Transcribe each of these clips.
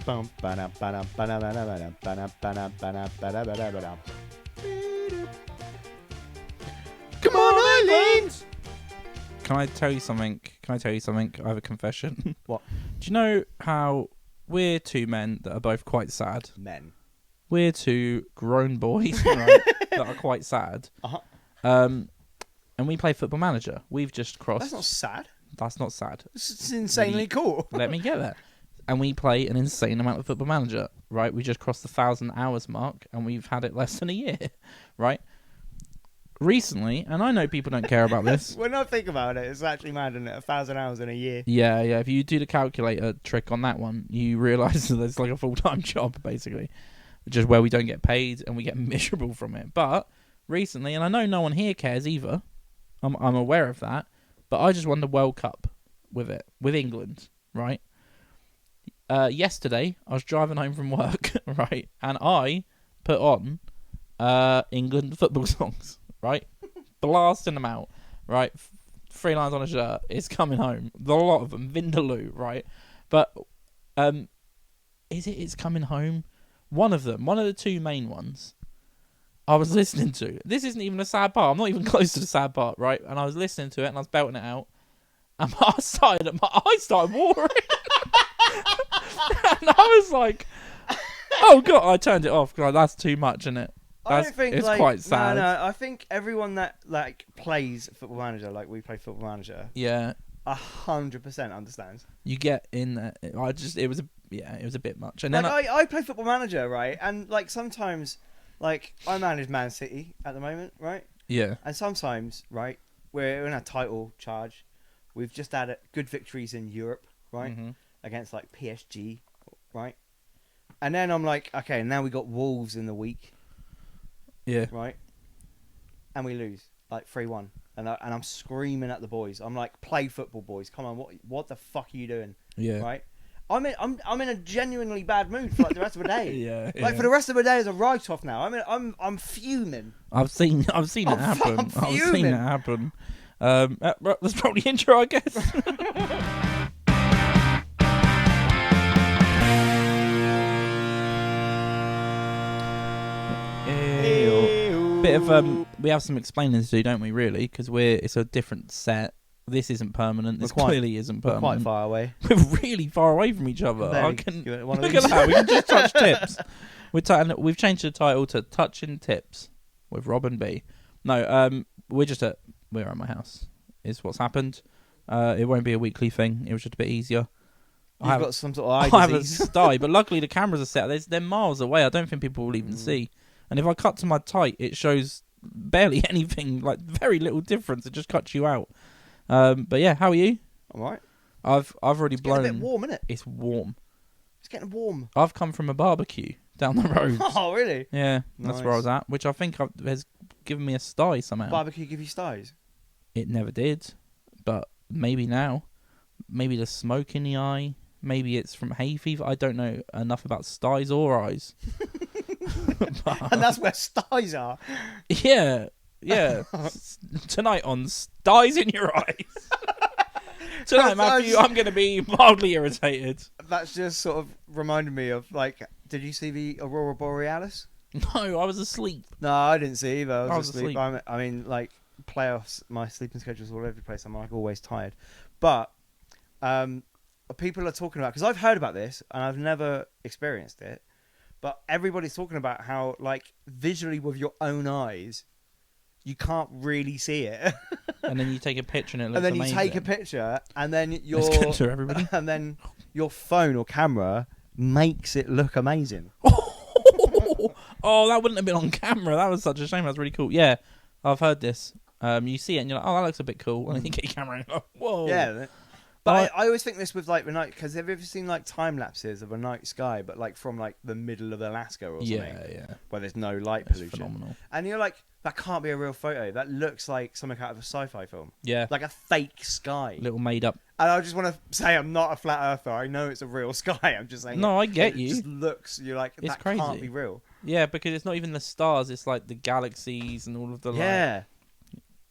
Come on, Eileen! Can I tell you something? I have a confession. What? Do you know how we're two men that are both quite sad? Men. We're two grown boys, right, that are quite sad. Uh-huh. And we play Football Manager. We've just crossed... That's not sad. That's not sad. It's insanely cool. Let me get there. And we play an insane amount of Football Manager, right? We just crossed the 1,000 hours mark, and we've had it less than a year, right? Recently, and I know people don't care about this. When I think about it, it's actually mad, isn't it? 1,000 hours in a year. Yeah. If you do the calculator trick on that one, you realise that it's like a full-time job, basically. Just where we don't get paid and we get miserable from it. But recently, and I know no one here cares either, I'm aware of that, but I just won the World Cup with it, with England, right? Yesterday, I was driving home from work, right? And I put on England football songs, right? Blasting them out, right? 3 lines on a shirt. It's coming home. A lot of them. Vindaloo, right? But It's Coming Home? One of them, one of the 2 main ones, I was listening to. This isn't even a sad part. I'm not even close to the sad part, right? And I was listening to it and I was belting it out. And my eyes started watering. And I was like, oh God, I turned it off because that's too much, isn't it? It's quite sad. No, I think everyone that plays Football Manager, like we play Football Manager, yeah, 100% understands. You get in there. It was a bit much. And then I play Football Manager, right? And sometimes, I manage Man City at the moment, right? Yeah. And sometimes, right, we're in a title charge. We've just had good victories in Europe, right, against PSG, right? And then I'm like, okay, now we got Wolves in the week. Yeah. Right. And we lose 3-1, and I'm screaming at the boys. I'm like, play football, boys! Come on, what the fuck are you doing? Yeah. Right. I'm in a genuinely bad mood for the rest of the day. Yeah. For the rest of the day is a write off now. I'm fuming. I've seen it happen. I'm I've fuming. seen it happen. That's probably the intro, I guess. Bit of we have some explaining to do, don't we? Really, because it's a different set. This isn't permanent. This clearly isn't permanent. We're quite far away. We're really far away from each other. Look at that. We can just touch tips. We've changed the title to Touching Tips with Rob and B. No, we're at my house. Is what's happened. It won't be a weekly thing. It was just a bit easier. You've got some sort of eye disease. I have a sty, but luckily the cameras are set. They're miles away. I don't think people will even see. And if I cut to my tight, it shows barely anything, very little difference. It just cuts you out. But yeah, how are you? All right. I've already blown. It's getting a bit warm, isn't it? It's warm. It's getting warm. I've come from a barbecue down the road. Oh, really? Yeah, that's where I was at, which I think has given me a sty somehow. Barbecue give you styes? It never did, but maybe now. Maybe the smoke in the eye. Maybe it's from hay fever. I don't know enough about styes or eyes. And that's where styes are. Yeah. Tonight on Styes in Your Eyes. Tonight, Matthew, I'm going to be mildly irritated. That's just sort of reminded me of, did you see the Aurora Borealis? No, I was asleep. No, I didn't see either. I was asleep. asleep. I mean, playoffs, my sleeping schedule's all over the place. I'm always tired. But people are talking about, because I've heard about this and I've never experienced it, but everybody's talking about how, visually with your own eyes, you can't really see it. And then you take a picture and it looks amazing. And then amazing. you take a picture and then everybody. And then your phone or camera makes it look amazing. Oh, that wouldn't have been on camera. That was such a shame. That's really cool. Yeah, I've heard this. You see it and you're like, oh, that looks a bit cool. And then you get your camera and you're like, whoa. Yeah. But I always think this with the night, because have you ever seen time lapses of a night sky, but from the middle of Alaska or something? Yeah. Where there's no light It's pollution. phenomenal. And you're like, that can't be a real photo. That looks like something out of a sci-fi film. Yeah. Like a fake sky. Little made up. And I just want to say I'm not a flat earther. I know it's a real sky. I'm just saying. No, I get you. It just looks, you're like, It's that crazy. can't be real. Yeah, because it's not even the stars. It's the galaxies and all of the light. Yeah.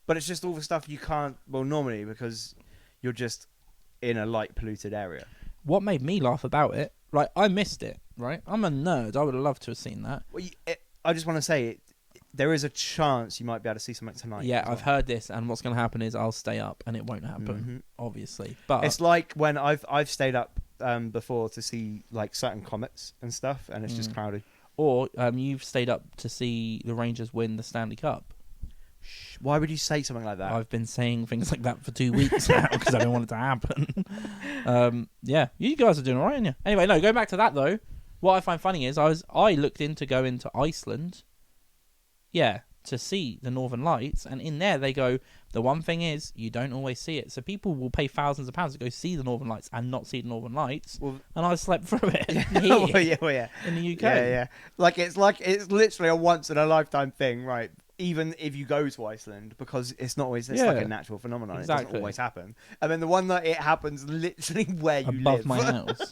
But it's just all the stuff you can't, normally, because you're just in a light polluted area. What made me laugh about it like I missed it. Right, I'm a nerd. I would have loved to have seen that. Well, I just want to say, there is a chance you might be able to see something tonight. Yeah, as I've well. heard this, and what's going to happen is I'll stay up, and it won't happen, obviously. But It's like when I've stayed up before to see like certain comets and stuff, and it's just cloudy. or you've stayed up to see the Rangers win the Stanley Cup. Why would you say something like that? I've been saying things like that for 2 weeks now because I don't want it to happen. Yeah, you guys are doing all right, aren't you? Anyway, no, going back to that though, what I find funny is I looked into going to Iceland, to see the Northern Lights, and in there they go, the one thing is you don't always see it, so people will pay thousands of pounds to go see the Northern Lights and not see the Northern Lights. Well, and I slept through it here in the UK. Yeah. Like it's literally a once in a lifetime thing, right? Even if you go to Iceland, because it's not always, it's like a natural phenomenon. Exactly. It doesn't always happen. And then the one that it happens literally where you live. Above my house.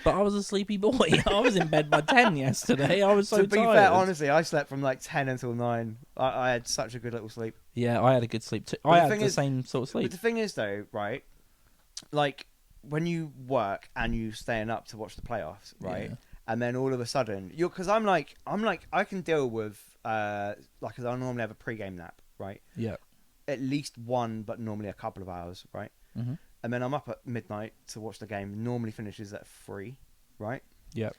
But I was a sleepy boy. I was in bed by 10 yesterday. I was so tired. To be fair, honestly, I slept from like 10 until 9. I had such a good little sleep. Yeah, I had a good sleep too. I had the same sort of sleep. But the thing is though, right? Like when you work and you staying up to watch the playoffs, right? Yeah. And then all of a sudden, because I'm like, I can deal with, like, cause I normally have a pre-game nap, right? Yeah. At least one, but normally a couple of hours, right? Mm-hmm. And then I'm up at midnight to watch the game. Normally finishes at 3, right? Yep.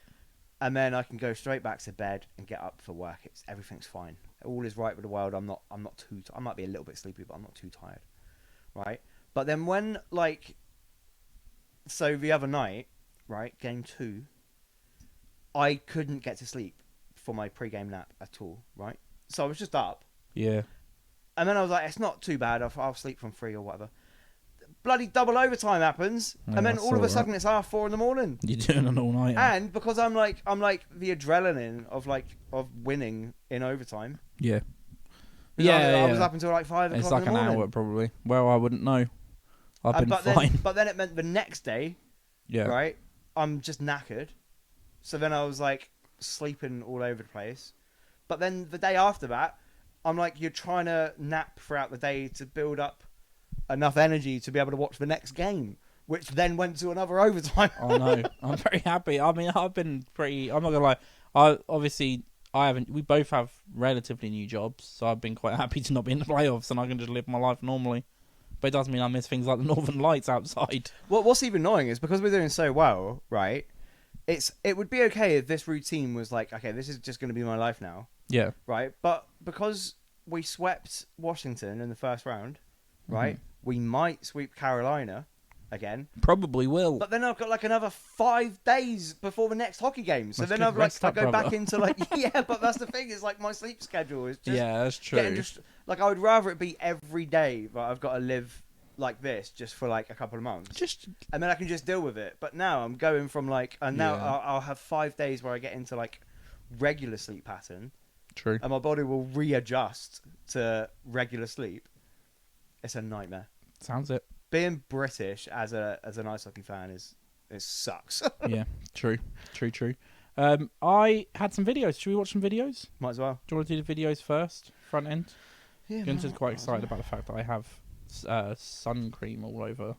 And then I can go straight back to bed and get up for work. Everything's fine. All is right with the world. I'm not too. I might be a little bit sleepy, but I'm not too tired, right? But then when so the other night, right, game 2. I couldn't get to sleep for my pre-game nap at all, right? So I was just up. Yeah. And then I was like, it's not too bad. I'll sleep from 3 or whatever. Bloody double overtime happens. Yeah, and then all of a sudden it's 4:30 in the morning. You're doing an all-nighter. And because I'm like the adrenaline of winning in overtime. Yeah. I was up until like 5 o'clock It's like in the morning. An hour probably. Well, I wouldn't know. I've been fine. But then it meant the next day, right, I'm just knackered. So then I was like sleeping all over the place. But then the day after that, I'm like, you're trying to nap throughout the day to build up enough energy to be able to watch the next game, which then went to another overtime. Oh no, I'm very happy. I mean, I've been pretty. I'm not gonna lie. I haven't. We both have relatively new jobs, so I've been quite happy to not be in the playoffs, and I can just live my life normally. But it doesn't mean I miss things like the Northern Lights outside. Well, what's even annoying is because we're doing so well, right? It would be okay if this routine was like, okay, this is just going to be my life now. Yeah. Right? But because we swept Washington in the first round, right? We might sweep Carolina again. Probably will. But then I've got like another 5 days before the next hockey game. So then I've I go back into like, but that's the thing, is like my sleep schedule is just... Yeah, that's true. Like I would rather it be every day, but I've got to live like this just for like a couple of months, and then I can just deal with it. But now I'm going from like, and now I'll have 5 days where I get into like regular sleep pattern. True. And my body will readjust to regular sleep. It's a nightmare. Sounds it. Being British as an ice hockey fan it sucks. Yeah, true. I had some videos. Should we watch some videos? Might as well. Do you want to do the videos first? Front end. Yeah. Gunther's quite excited about the fact that I have sun cream all over.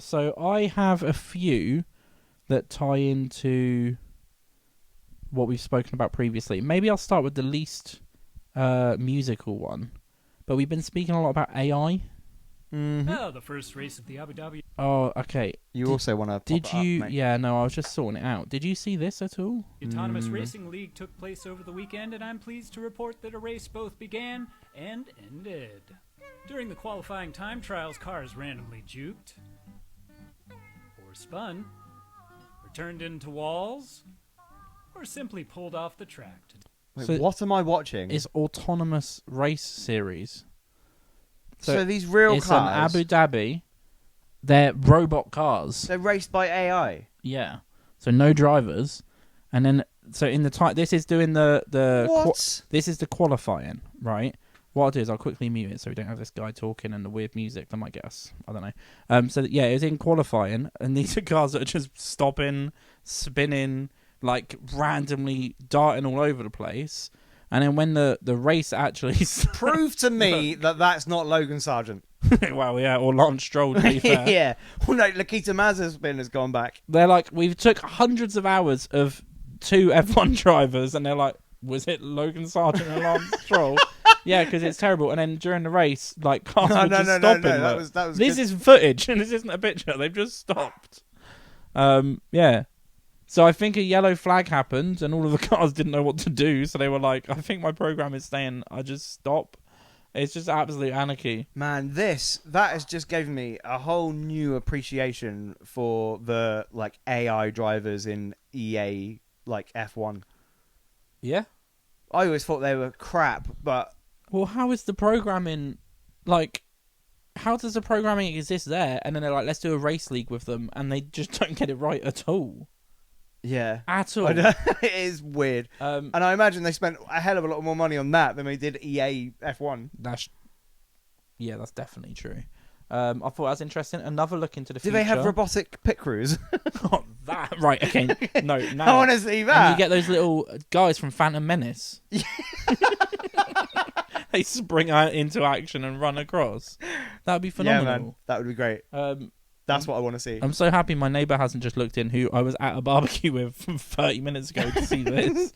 So I have a few that tie into what we've spoken about previously. Maybe I'll start with the least musical one. But we've been speaking a lot about AI. Mm-hmm. Oh, the first race of the Abu Dhabi. Oh, okay. You also want to pop Did it you? Up, mate. Yeah, no, I was just sorting it out. Did you see this at all? The Autonomous Racing League took place over the weekend, and I'm pleased to report that a race both began and ended. During the qualifying time trials, cars randomly juked, or spun, or turned into walls, or simply pulled off the track. Wait, So what am I watching? It's Autonomous Race Series. So these real it's cars... in Abu Dhabi. They're robot cars. They're raced by AI. Yeah. So no drivers. And then, so in the time, this is doing What? this is the qualifying, right? What I'll do is I'll quickly mute it so we don't have this guy talking and the weird music that might get us. I don't know. So yeah, it was in qualifying, and these are cars that are just stopping, spinning, like randomly darting all over the place. And then when the race actually Prove to me that that's not Logan Sargent. Well, yeah, or Lance Stroll, to be fair. Yeah. Well, no, Nikita Mazepin has gone back. They're like, we've took hundreds of hours of 2 F1 drivers, and they're like, was it Logan Sargent and Lance Stroll? Yeah, because it's terrible. And then during the race, like, cars were just stopping. That was this good. is footage, and this isn't a picture. They've just stopped. Yeah. So I think a yellow flag happened, and all of the cars didn't know what to do. So they were like, I think my program is saying I just stop. It's just absolute anarchy. Man, that has just given me a whole new appreciation for the like AI drivers in EA, like F1. Yeah. I always thought they were crap, but Well, how is the programming, like, how does the programming exist there? And then they're like, let's do a race league with them, and they just don't get it right at all. yeah, At all. I know. It is weird. Um, And I imagine they spent a hell of a lot more money on that than they did EA F1. that's definitely true. I thought that was interesting. Another look into the Do future. they have robotic pit crews? Oh, that right? Okay, no. I Now want to see and that. you get those little guys from Phantom Menace. They spring out into action and run across. That'd be Yeah, phenomenal. man, that would be great. That's what I want to see. I'm so happy my neighbour hasn't just looked in, who I was at a barbecue with 30 minutes ago to see this.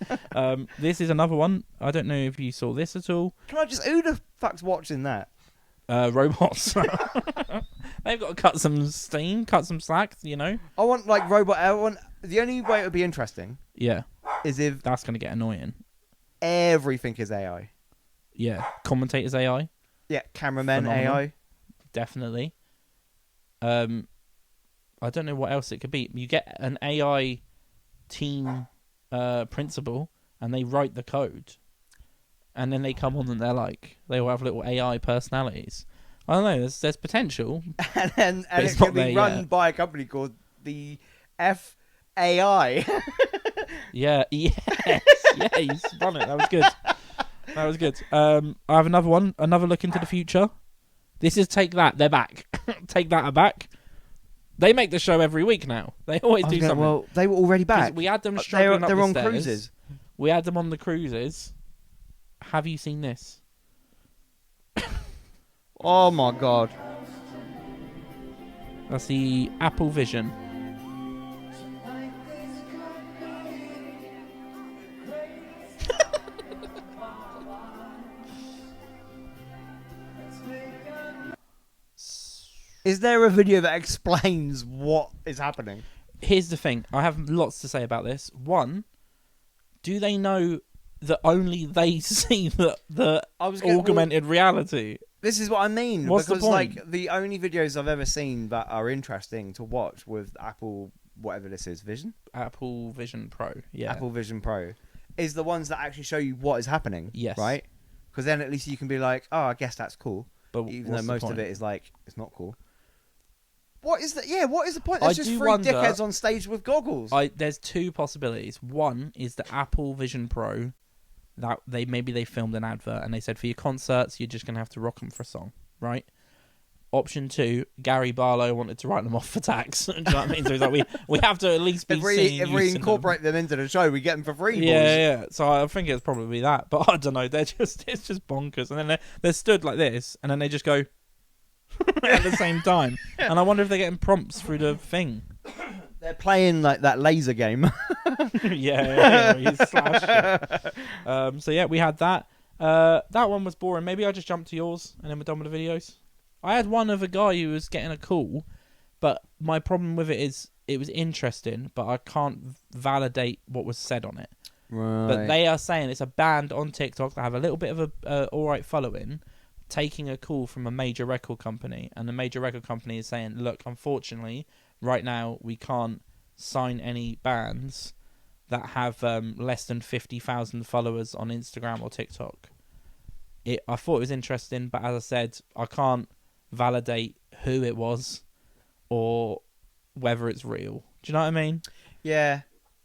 This is another one. I don't know if you saw this at all. Can I just? Who the fuck's watching that? Robots. They've got to cut some steam, cut some slack, you know? I want like robot. The only way it would be interesting Yeah, is if that's going to get annoying. everything is AI. Yeah, commentators AI, Yeah, cameramen Phenomenal. AI. definitely. I don't know what else it could be. You get an AI team principal, and they write the code, and then they come on and they're like, they all have little AI personalities. I don't know. There's potential. and it's it not can be there run yet. by a company called the FAI. Yeah. Yes. Yeah. You spun it. That was good. That was good. I have another one. Another look into the future. This is Take That. They're back. Take That are back. They make the show every week now. They always do something. Well, they were already 'Cause back. we had them struggling They're up on the stairs. cruises. We had them on the cruises. Have you seen this? Oh my god. That's the Apple Vision. Is there a video that explains what is happening? Here's the thing. I have lots to say about this. One, do they know that only they see the augmented reality? This is what I mean. What's the because point? like the only videos I've ever seen that are interesting to watch with Apple, whatever this is, Vision, Apple Vision Pro. Yeah. Apple Vision Pro, is the ones that actually show you what is happening. Yes. Right. Because then at least you can be like, oh, I guess that's cool. But Even though what's the most of point? it is like, it's not cool. What is the? Yeah, what is the point? I There's just do three wonder- dickheads on stage with goggles. There's two possibilities. One is the Apple Vision Pro that maybe they filmed an advert and they said for your concerts you're just gonna have to rock them for a song, right? Option two, Gary Barlow wanted to write them off for tax. Do you know what I mean? So he's like, we have to at least be If seeing we use in incorporate them into the show, we get them for free. yeah. So I think it's probably that, but I don't know. It's just bonkers. And then they're stood like this, and then they just go at the same time. And I wonder if they're getting prompts through the thing. They're playing like that laser game. yeah, you slash it. So yeah, we had that. That one was boring. Maybe I just jumped to yours, and then we're done with the videos. I had one of a guy who was getting a call, but my problem with it is it was interesting, but I can't validate what was said on it. Right. But they are saying it's a band on TikTok that have a little bit of a alright following, taking a call from a major record company, and the major record company is saying, look, unfortunately, right now we can't sign any bands that have less than 50,000 followers on Instagram or TikTok. I thought it was interesting, but as I said, I can't validate who it was or whether it's real. Do you know what I mean? Yeah.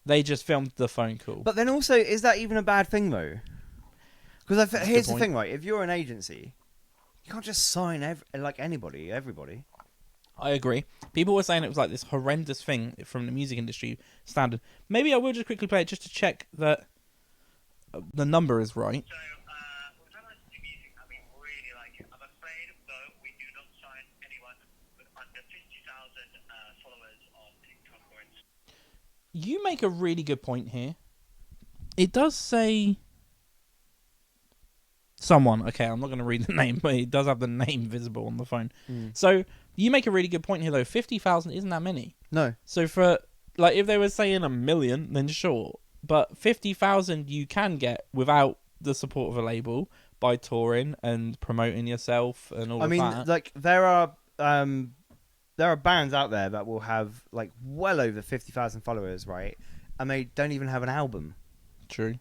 They just filmed the phone call. But then also, is that even a bad thing though? Because That's a here's good the point. thing, right? If you're an agency, you can't just sign everybody. I agree. People were saying it was like this horrendous thing from the music industry standard. Maybe I will just quickly play it just to check that the number is right. So, we're talking about the music. I mean, really like it. I'm afraid, though, we do not You make a really good point here. It does say someone. Okay, I'm not going to read the name, but it does have the name visible on the phone. So you make a really good point here, though. 50,000 isn't that many. No. So for like, if they were saying 1 million, then sure. But 50,000 you can get without the support of a label by touring and promoting yourself and all I of mean, that. like there are bands out there that will have like well over 50,000 followers, right? And they don't even have an album. True.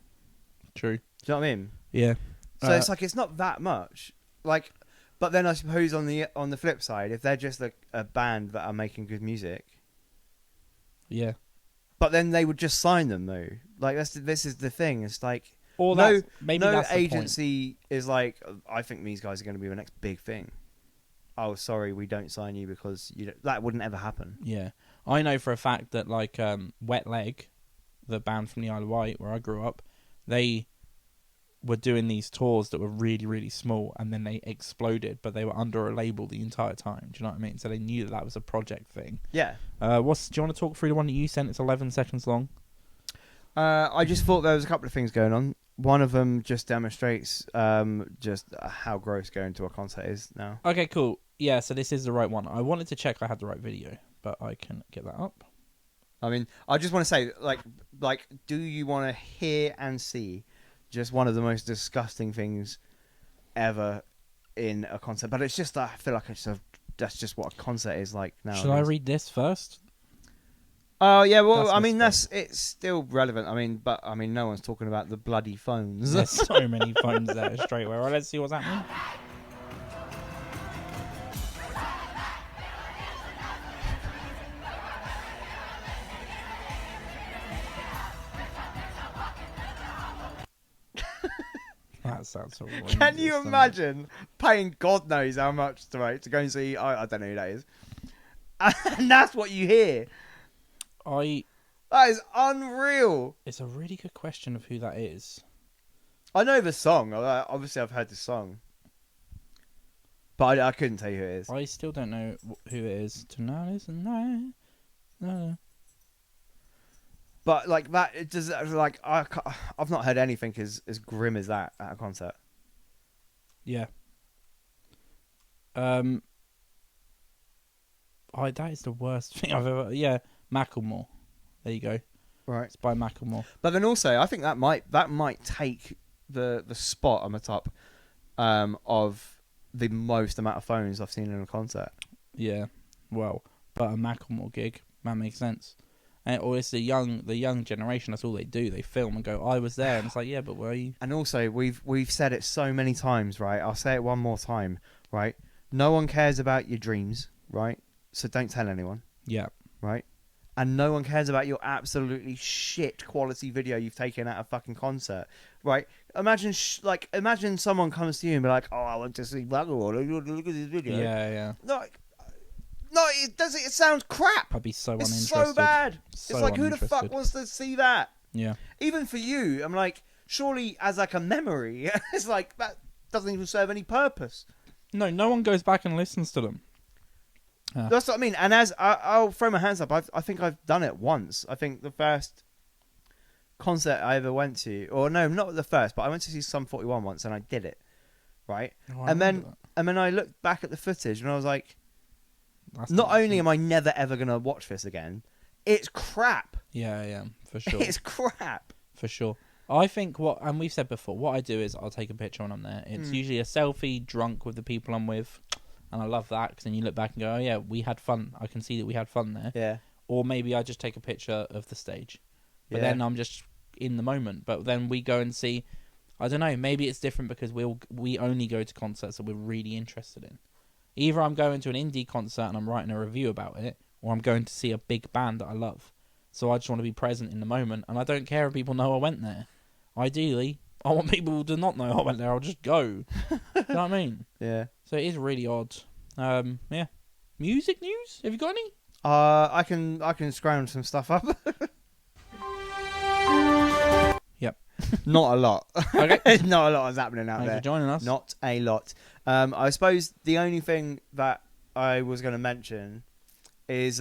Do you know what I mean? Yeah. So it's like it's not that much. Like, but then I suppose on the flip side, if they're just a band that are making good music, Yeah. but then they would just sign them though. Like this is the thing. It's like Or no maybe no that's the point. agency is like, I think these guys are going to be the next big thing. Oh, sorry, we don't sign you because that wouldn't ever happen. Yeah. I know for a fact that like Wet Leg, the band from the Isle of Wight where I grew up, they were doing these tours that were really, really small, and then they exploded, but they were under a label the entire time. Do you know what I mean? So they knew that was a project thing. Yeah. Do you want to talk through the one that you sent? It's 11 seconds long. I just thought there was a couple of things going on. One of them just demonstrates just how gross going to a concert is now. Okay, cool. Yeah, so this is the right one. I wanted to check I had the right video, but I can get that up. I mean, I just want to say, like, do you want to hear and see just one of the most disgusting things ever in a concert? But it's just, I feel like that's just what a concert is like now. Should I read this first? Oh yeah, well, That's I mean, mistake. it's still relevant. I mean, but I mean, no one's talking about the bloody phones. There's so many phones there straight away. Right, let's see what's happening. That sounds horrendous. Can you doesn't it? imagine paying God knows how much to go and see? I don't know who that is, and that's what you hear. That is unreal. It's a really good question of who that is. I know the song. Obviously, I've heard the song, but I couldn't tell you who it is. I still don't know who it is. Tonight is the night. No. But like that, it does. Like I've not heard anything as grim as that at a concert. Yeah. That is the worst thing I've ever. Yeah, Macklemore. There you go. Right. It's by Macklemore. But then also, I think that might take the spot on the top of the most amount of phones I've seen in a concert. Yeah. Well, but a Macklemore gig, that makes sense. Or it's the young generation. That's all they do. They film and go, "I was there," and it's like, yeah, but were you? And also, we've said it so many times, right? I'll say it one more time, right? No one cares about your dreams, right? So don't tell anyone, Yeah. right? And no one cares about your absolutely shit quality video you've taken at a fucking concert, right? Imagine someone comes to you and be like, "Oh, I want to see Macklemore. Look at this video." Yeah, yeah. No, it sounds crap. I'd be so It's uninterested. so bad. So It's like, who the fuck uninterested. wants to see that? Yeah. Even for you, I'm like, surely as like a memory, it's like that doesn't even serve any purpose. No one goes back and listens to them. That's what I mean. And I'll throw my hands up. I think I've done it once. I think the first concert I ever went to, or no, not the first, but I went to see Sum 41 once, and I did it, right? Oh, I and remember then I looked back at the footage, and I was like, That's not the- only am I never ever gonna watch this again, it's crap. Yeah, for sure. It's crap. For sure. I think and we've said before, what I do is I'll take a picture when I'm there. It's usually a selfie drunk with the people I'm with. And I love that because then you look back and go, oh yeah, we had fun. I can see that we had fun there. Yeah. Or maybe I just take a picture of the stage. But Yeah. then I'm just in the moment. But then we go and see, I don't know, maybe it's different because we only go to concerts that we're really interested in. Either I'm going to an indie concert and I'm writing a review about it, or I'm going to see a big band that I love. So I just want to be present in the moment, and I don't care if people know I went there. Ideally, I want people to not know I went there. I'll just go. You know what I mean? Yeah. So it is really odd. Yeah. Music news? Have you got any? I can scrounge some stuff up. Yep. Not a lot. Okay. Not a lot is happening out Thanks there. for joining us. Not a lot. I suppose the only thing that I was going to mention is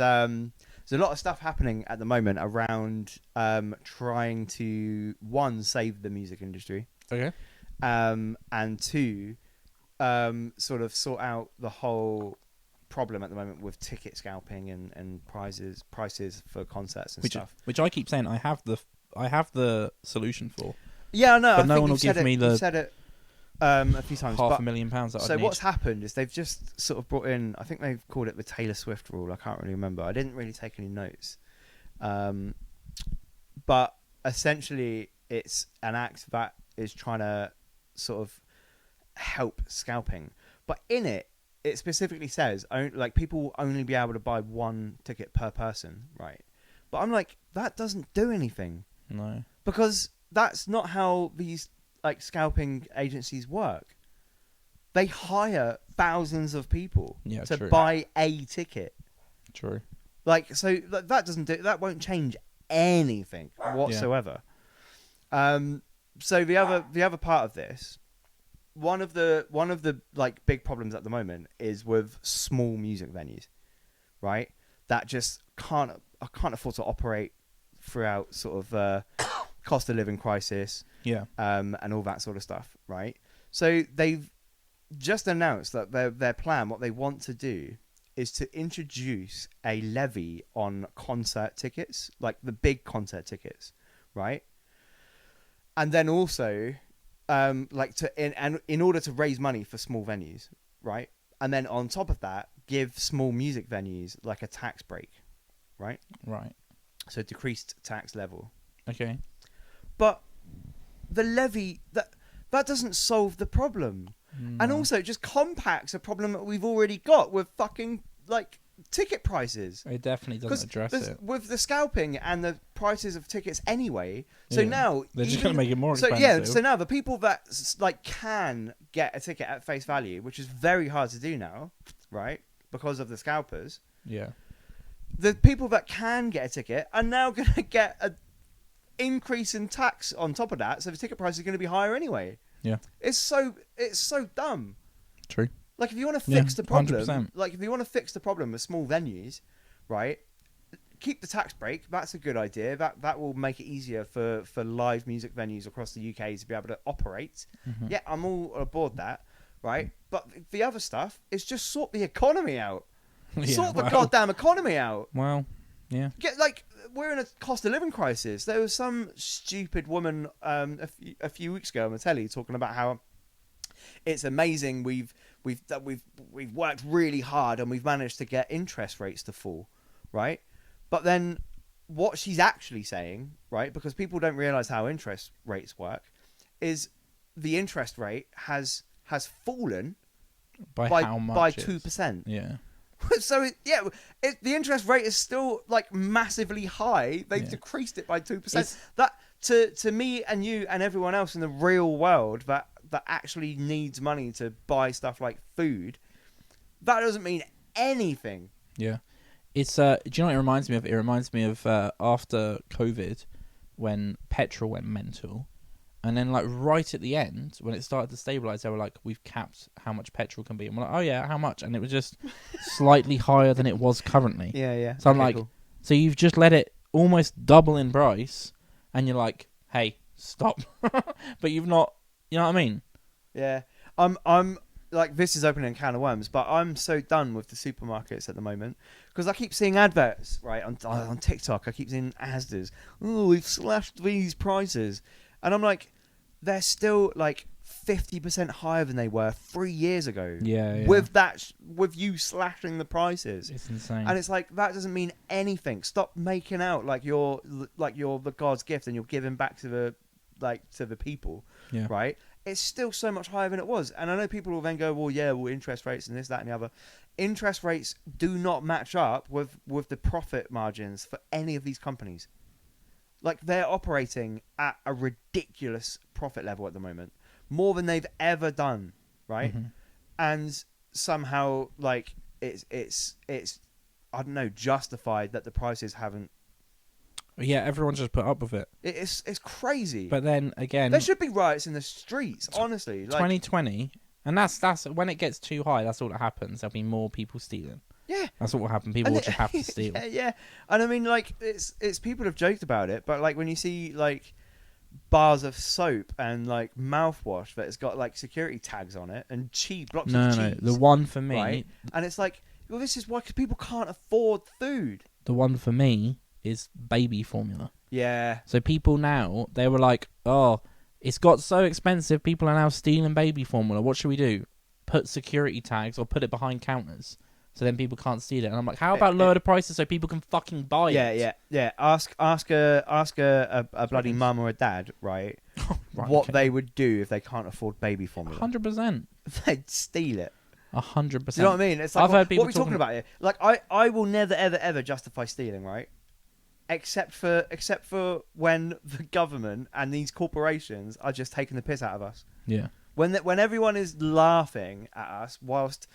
there's a lot of stuff happening at the moment around trying to, one, save the music industry, Okay. and two, sort of sort out the whole problem at the moment with ticket scalping and prices for concerts and stuff. Which I keep saying I have the solution for. Yeah, no, But I no think one will you've said give me the you've said it a few times. but £500,000 that so I need. what's happened is they've just sort of brought in, I think they've called it the Taylor Swift rule. I can't really remember. I didn't really take any notes. But essentially it's an act that is trying to sort of help scalping. But in it specifically says like people will only be able to buy one ticket per person, right? But I'm like, that doesn't do anything. No. Because that's not how these like scalping agencies work. They hire thousands of people to true. buy a ticket. True. Like, so that won't change anything whatsoever. So the other part of this, one of the like big problems at the moment is with small music venues, right? That just can't afford to operate throughout sort of cost of living crisis, Yeah. and all that sort of stuff, right? So they've just announced that their plan, what they want to do, is to introduce a levy on concert tickets, like the big concert tickets, right? And then also, in order to raise money for small venues, right? And then on top of that, give small music venues like a tax break, right? Right. So decreased tax level. Okay. But the levy that doesn't solve the problem, and also it just compacts a problem that we've already got with fucking like ticket prices. It definitely doesn't address it with the scalping and the prices of tickets anyway. So now they're just going to make it more so expensive. so now the people that like can get a ticket at face value, which is very hard to do now, right? Because of the scalpers. Yeah. The people that can get a ticket are now going to get a increase in tax on top of that, so the ticket price is going to be higher anyway. Yeah. It's so dumb. True. Like if you want to fix the problem, 100%. like if you want to fix the problem with small venues, right? Keep the tax break. That's a good idea. That will make it easier for live music venues across the UK to be able to operate. Mm-hmm. Yeah, I'm all aboard that, right? But the other stuff is just sort the economy out. Sort the goddamn economy out. Well, yeah. We're in a cost of living crisis. There was some stupid woman a few weeks ago on the telly talking about how it's amazing we've worked really hard and we've managed to get interest rates to fall, right? But then what she's actually saying, right, because people don't realize how interest rates work, is the interest rate has fallen By how much? by 2%. Yeah. So the interest rate is still like massively high. They've decreased it by 2%. That to me and you and everyone else in the real world that actually needs money to buy stuff like food, that doesn't mean anything. Yeah. It's do you know what it reminds me of? It reminds me of after COVID, when petrol went mental, and then like right at the end when it started to stabilize, they were like, "We've capped how much petrol can be," and we're like, "Oh yeah, how much?" And it was just slightly higher than it was currently. Yeah. So I'm like, cool. So you've just let it almost double in price, and you're like, "Hey, stop!" But you've not. You know what I mean? Yeah. I'm like, this is opening a can of worms, but I'm so done with the supermarkets at the moment because I keep seeing adverts right on TikTok. I keep seeing Asda's. Oh, we've slashed these prices, and I'm like, they're still like 50% higher than they were 3 years ago. Yeah. With you slashing the prices, it's insane. and it's like that doesn't mean anything. Stop making out like you're the God's gift and you're giving back to the people. Yeah. Right. It's still so much higher than it was. And I know people will then go, well, interest rates and this, that, and the other. Interest rates do not match up with the profit margins for any of these companies. Like, they're operating at a ridiculous profit level at the moment. More than they've ever done, right? Mm-hmm. And somehow, like, it's I don't know, justified that the prices haven't. Yeah, everyone just put up with it. It's crazy. But then again, there should be riots in the streets. Honestly, like, 2020, and that's when it gets too high. That's all that happens. There'll be more people stealing. Yeah. That's what will happen. People And will just have to steal. Yeah. And I mean, like, it's people have joked about it, but like when you see like bars of soap and like mouthwash that has got like security tags on it and cheese blocks of No, cheese. the one for me, right? And it's like, well, this is why, because people can't afford food. the one for me is baby formula. Yeah. So people now, they were like, oh, it's got so expensive, people are now stealing baby formula. What should we do? Put security tags or put it behind counters so then people can't steal it. And I'm like, how about lower the prices so people can fucking buy it? Yeah. Ask a bloody mum or a dad, right? Right, what okay. they would do if they can't afford baby formula. 100%. They'd steal it. 100%. Do you know what I mean? It's like, I've heard people what are we talking about here? Like, I will never, ever, ever justify stealing, right? Except for when the government and these corporations are just taking the piss out of us. Yeah. When everyone is laughing at us whilst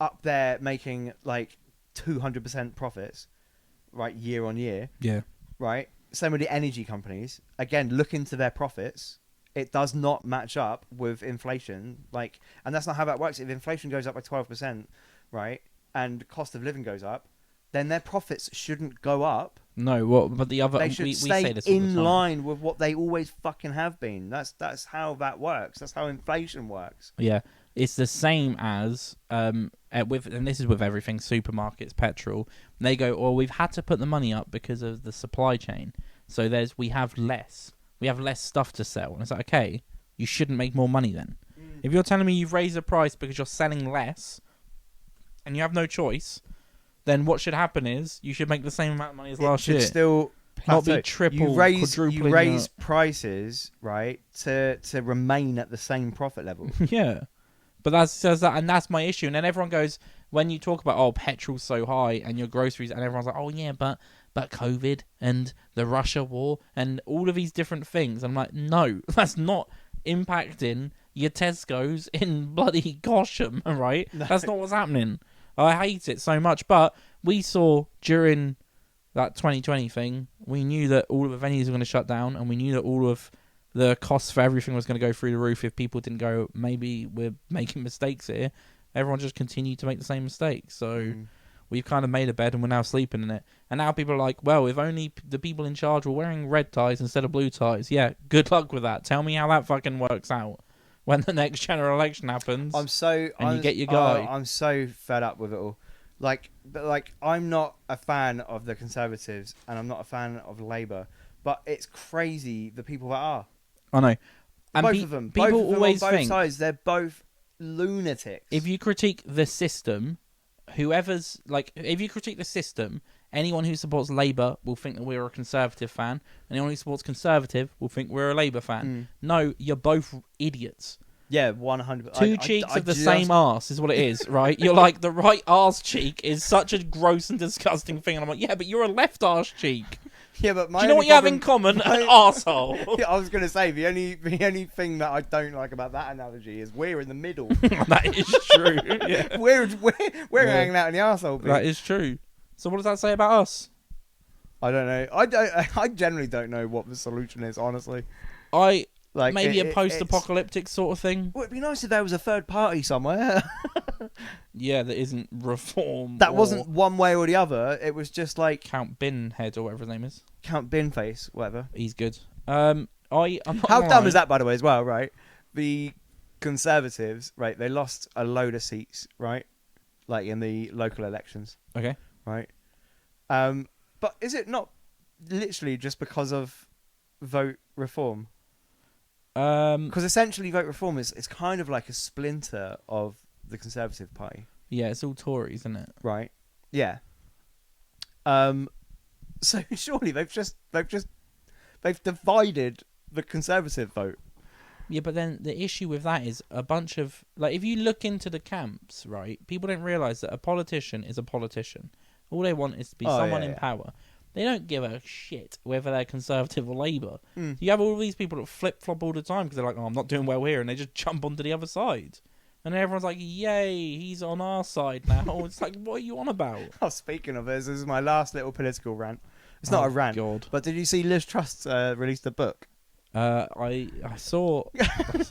up there making like 200% profits, right, year on year, Yeah. right? Same with the energy companies. Again, look into their profits. It does not match up with inflation. Like, and that's not how that works. If inflation goes up by 12%, right, and cost of living goes up, then their profits shouldn't go up. No, but the other... They should we stay say this all the in time. line with what they always fucking have been. That's how that works. That's how inflation works. Yeah. It's the same as and this is with everything, supermarkets, petrol. They go, oh, we've had to put the money up because of the supply chain. So we have less stuff to sell. And it's like, okay, you shouldn't make more money then. If you're telling me you've raised the price because you're selling less and you have no choice, then what should happen is you should make the same amount of money as last year. Still Not be plateau. triple, you raise quadrupling prices, right, to remain at the same profit level. Yeah. But that's my issue. And then everyone goes, when you talk about, oh, petrol's so high and your groceries, and everyone's like, oh yeah, but COVID and the Russia war and all of these different things. I'm like, no, that's not impacting your Tesco's in bloody Gosham, right? No. That's not what's happening. I hate it so much. But we saw during that 2020 thing, we knew that all of the venues were going to shut down, and we knew that all of the costs for everything was going to go through the roof if people didn't go, maybe we're making mistakes here. Everyone just continued to make the same mistakes. So we've kind of made a bed and we're now sleeping in it. And now people are like, well, if only the people in charge were wearing red ties instead of blue ties. Yeah, good luck with that. Tell me how that fucking works out when the next general election happens. You get your guy. I'm so fed up with it all. I'm not a fan of the Conservatives and I'm not a fan of Labour. But it's crazy the people that are. I know. And both of them. People both of them always on both think sides, they're both lunatics. If you critique the system, if you critique the system, anyone who supports Labour will think that we're a Conservative fan. Anyone who supports Conservative will think we're a Labour fan. No, you're both idiots. Yeah, 100%. Two cheeks of the same arse is what it is, right? You're like, the right arse cheek is such a gross and disgusting thing. And I'm like, yeah, but you're a left arse cheek. Yeah, but do you know what you have in common? An arsehole. I was going to say, the only thing that I don't like about that analogy is we're in the middle. That is true. Yeah. We're hanging out in the arsehole bit. That is true. So what does that say about us? I don't know. I generally don't know what the solution is, honestly. Maybe a post-apocalyptic sort of thing. Well, it'd be nice if there was a third party somewhere. Yeah, that isn't reform. That wasn't one way or the other. It was just like Count Binhead or whatever his name is. Count Binface, whatever. He's good. I'm not How dumb is that, by the way, as well, right? The Conservatives, right? They lost a load of seats, right? Like in the local elections. Okay. Right. But is it not literally just because of vote reform? Because essentially vote reform is kind of like a splinter of the Conservative Party. Yeah, it's all Tories, isn't it? Right. Yeah. So surely they've divided the Conservative vote. Yeah, but then the issue with that is a bunch of, like, if you look into the camps, right, people don't realise that a politician is a politician. All they want is to be someone in power. They don't give a shit whether they're Conservative or Labour. You have all these people that flip-flop all the time because they're like, oh, I'm not doing well here, and they just jump onto the other side. And everyone's like, yay, he's on our side now. It's like, what are you on about? Oh, speaking of this is my last little political rant. It's not a rant. God. But did you see Liz Truss released a book? I saw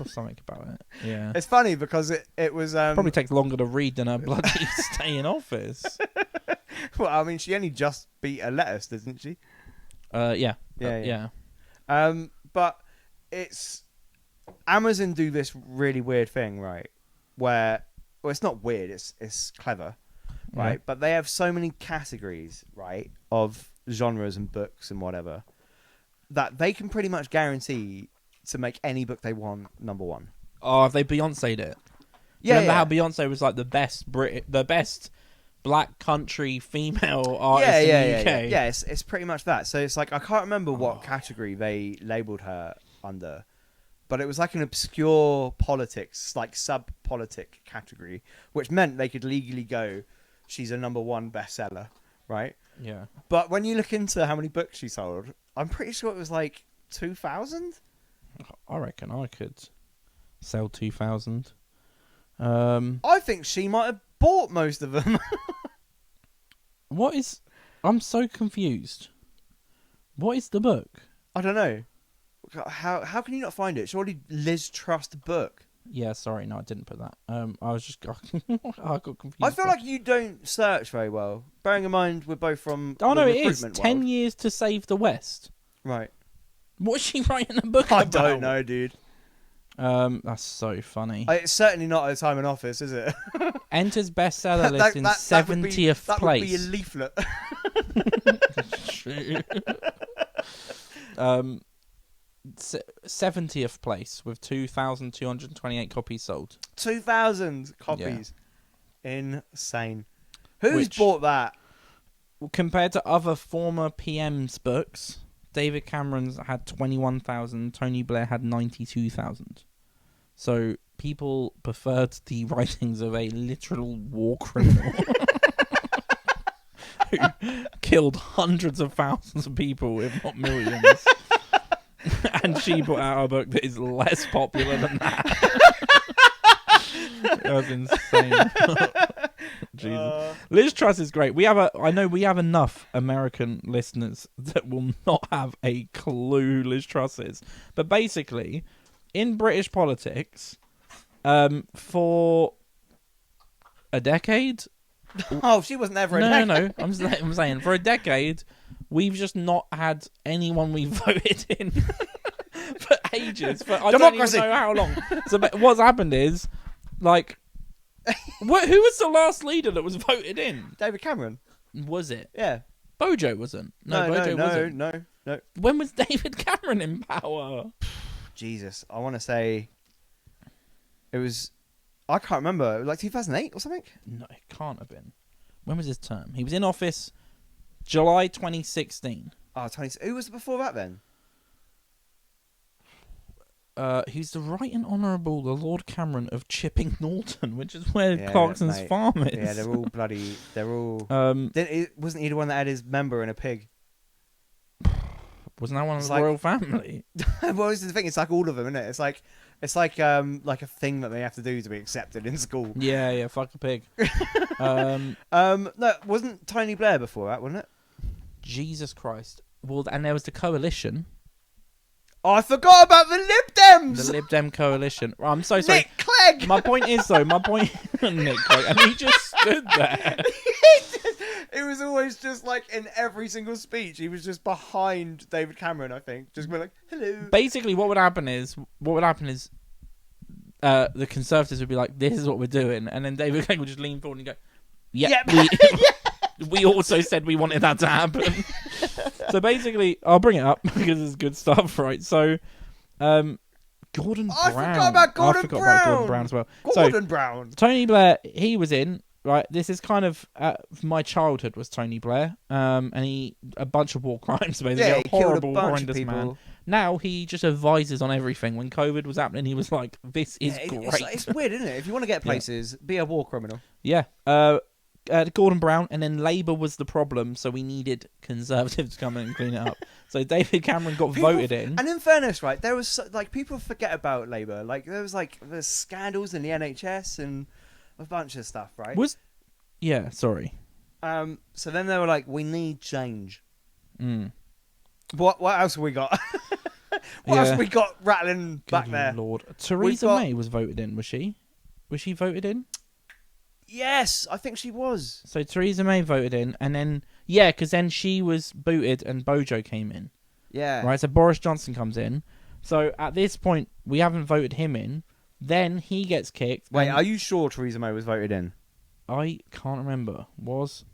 something about it. Yeah. It's funny because it was Probably takes longer to read than a bloody stay in office. well, I mean, she only just beat a lettuce, didn't she? Yeah. Yeah. But it's Amazon do this really weird thing, right? Where it's not weird, it's clever, right? Yeah. But they have so many categories, right, of genres and books and whatever, that they can pretty much guarantee to make any book they want number one. Oh, have they Beyonce'd it? Yeah, Remember yeah. how Beyonce was like the best black country female artist in the UK? Yeah, it's pretty much that. So it's like, I can't remember what category they labelled her under, but it was like an obscure politics, like sub-politic category, which meant they could legally go, she's a number one bestseller, right? Yeah. But when you look into how many books she sold, I'm pretty sure it was like 2,000. I reckon I could sell 2,000. I think she might have bought most of them. What is... I'm so confused. What is the book? I don't know. How can you not find it? Surely Liz Trust book. Yeah, sorry, no, I didn't put that. I was just... I got confused. I feel like you don't search very well. Bearing in mind we're both from Oh, the no, it is. recruitment 10 world. Years to Save the West. Right. What's she writing a book I about? don't know, dude. That's so funny. It's certainly not a time in office, is it? Enters bestseller list in 70th that place. would be a leaflet. 70th place with 2,228 copies sold. 2,000 copies. Insane. Who's Which- bought that? Compared to other former PM's books, David Cameron's had 21,000, Tony Blair had 92,000. So people preferred the writings of a literal war criminal who killed hundreds of thousands of people, if not millions. And she put out a book that is less popular than that. That was insane. Jesus. Liz Truss is great. I know we have enough American listeners that will not have a clue Liz Truss is. But basically, in British politics, for a decade. Oh, she wasn't ever. No. I'm saying for a decade, we've just not had anyone we voted in for ages. For I Democracy. don't even know how long. So but what's happened is, like, who was the last leader that was voted in? David Cameron. Was it Yeah. Bojo? Wasn't. Bojo wasn't. No. When was David Cameron in power? Jesus, I want to say it was. I can't remember. Like 2008 or something. No, it can't have been. When was his term? He was in office July 2016. Oh, 20. Who was before that then? He's the Right and Honourable the Lord Cameron of Chipping Norton, which is where Yeah, Clarkson's mate. farm is. Yeah, they're all bloody. They're all. Wasn't he the one that had his member and a pig? Wasn't that one of It's the like- royal family? Well, this is the thing. It's like all of them, isn't it? It's like a thing that they have to do to be accepted in school. Yeah, fuck a pig. No, wasn't Tony Blair before that, wasn't it? Jesus Christ. Well, and there was the coalition, Oh, I forgot about the Lib Dems. the Lib Dem coalition. I'm so sorry. Nick Clegg. My point is, though, Nick Clegg, and he just stood there. It was always just like in every single speech, he was just behind David Cameron. I think just be like, "Hello." Basically, what would happen is the Conservatives would be like, "This is what we're doing," and then David Clegg would just lean forward and go, "Yep, we also said we wanted that to happen." So basically, I'll bring it up because it's good stuff, right? So, Gordon Brown. I forgot about Gordon Brown as well. Gordon Brown. Tony Blair, he was in, right? This is kind of my childhood was Tony Blair, and a bunch of war crimes, basically. Yeah, A he killed a horrible, bunch of horrendous people. man. Now he just advises on everything. When COVID was happening, he was like, "This is great." It's weird, isn't it? If you want to get places, be a war criminal. Yeah. Gordon Brown, and then Labour was the problem, so we needed Conservatives to come in and clean it up. So David Cameron got voted in. And in fairness, right, there was like people forget about Labour. Like there's scandals in the NHS and a bunch of stuff, right? Yeah, sorry. So then they were like, we need change. Mm. What else have we got? What Yeah. else we got rattling back Good there? Lord. Theresa got- May was voted in, was she? Was she voted in? Yes, I think she was. So Theresa May voted in, and then yeah, because then she was booted and Bojo came in. Yeah. Right, so Boris Johnson comes in. So at this point, we haven't voted him in. Then he gets kicked. Wait, and are you sure Theresa May was voted in? I can't remember. Was